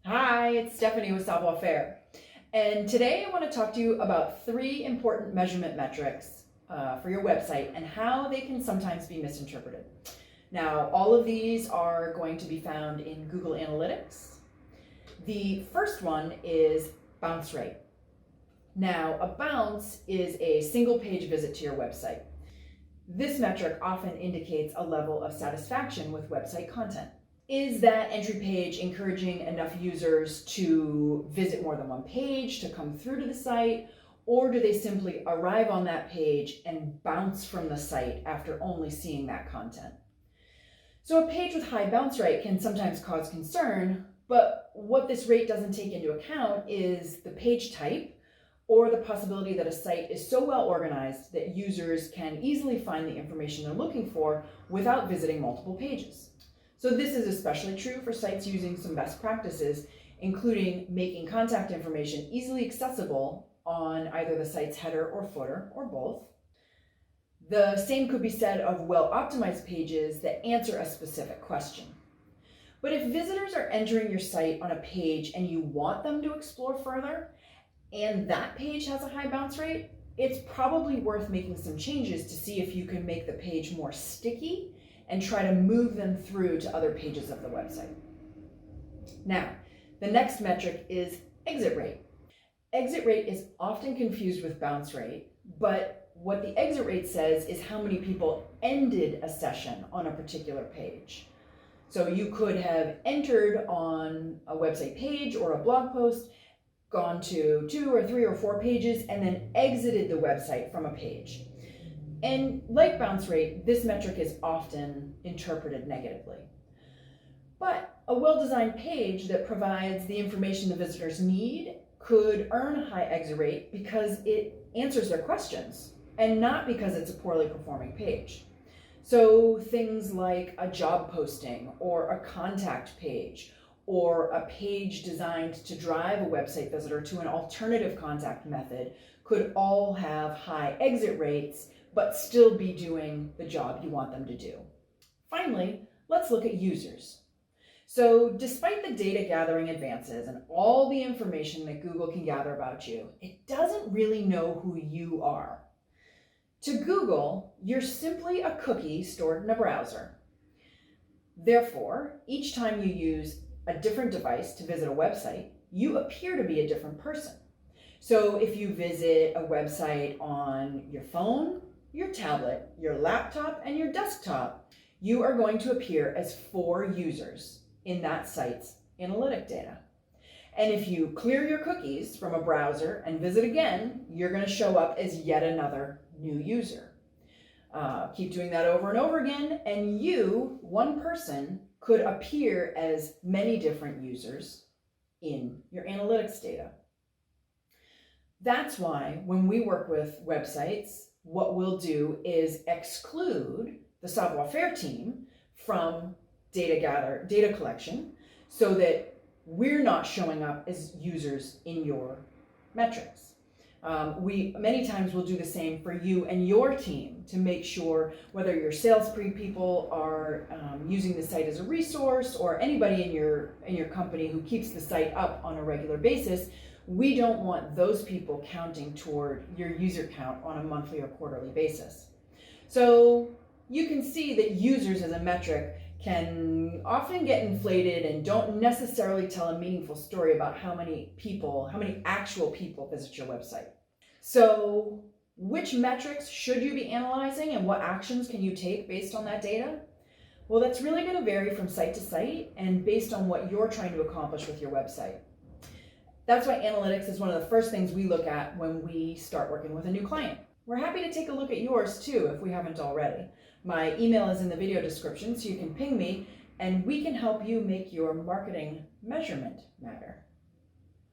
Hi, it's Stephanie with Savoir Faire. And today I want to talk to you about 3 important measurement metrics for your website and how they can sometimes be misinterpreted. Now, all of these are going to be found in Google Analytics. The first one is bounce rate. Now, a bounce is a single page visit to your website. This metric often indicates a level of satisfaction with website content. Is that entry page encouraging enough users to visit more than one page, to come through to the site, or do they simply arrive on that page and bounce from the site after only seeing that content? So a page with high bounce rate can sometimes cause concern, but what this rate doesn't take into account is the page type or the possibility that a site is so well organized that users can easily find the information they're looking for without visiting multiple pages. So this is especially true for sites using some best practices, including making contact information easily accessible on either the site's header or footer, or both. The same could be said of well-optimized pages that answer a specific question. But if visitors are entering your site on a page and you want them to explore further, and that page has a high bounce rate, it's probably worth making some changes to see if you can make the page more sticky and try to move them through to other pages of the website. Now, the next metric is exit rate. Exit rate is often confused with bounce rate, but what the exit rate says is how many people ended a session on a particular page. So you could have entered on a website page or a blog post, gone to 2 or 3 or 4 pages, and then exited the website from a page. And like bounce rate, this metric is often interpreted negatively. But a well-designed page that provides the information the visitors need could earn a high exit rate because it answers their questions and not because it's a poorly performing page. So things like a job posting or a contact page or a page designed to drive a website visitor to an alternative contact method could all have high exit rates but still be doing the job you want them to do. Finally, let's look at users. So despite the data gathering advances and all the information that Google can gather about you, it doesn't really know who you are. To Google, you're simply a cookie stored in a browser. Therefore, each time you use a different device to visit a website, you appear to be a different person. So if you visit a website on your phone, your tablet, your laptop, and your desktop, you are going to appear as 4 users in that site's analytic data. And if you clear your cookies from a browser and visit again, you're going to show up as yet another new user. Keep doing that over and over again, and you, one person, could appear as many different users in your analytics data. That's why when we work with websites, what we'll do is exclude the Savoir Faire team from data collection so that we're not showing up as users in your metrics. We many times will do the same for you and your team to make sure whether your sales people are using the site as a resource or anybody in your company who keeps the site up on a regular basis. We don't want those people counting toward your user count on a monthly or quarterly basis. So you can see that users as a metric can often get inflated and don't necessarily tell a meaningful story about how many actual people visit your website. So which metrics should you be analyzing and what actions can you take based on that data? Well, that's really going to vary from site to site and based on what you're trying to accomplish with your website. That's why analytics is one of the first things we look at when we start working with a new client. We're happy to take a look at yours too if we haven't already. My email is in the video description so you can ping me and we can help you make your marketing measurement matter.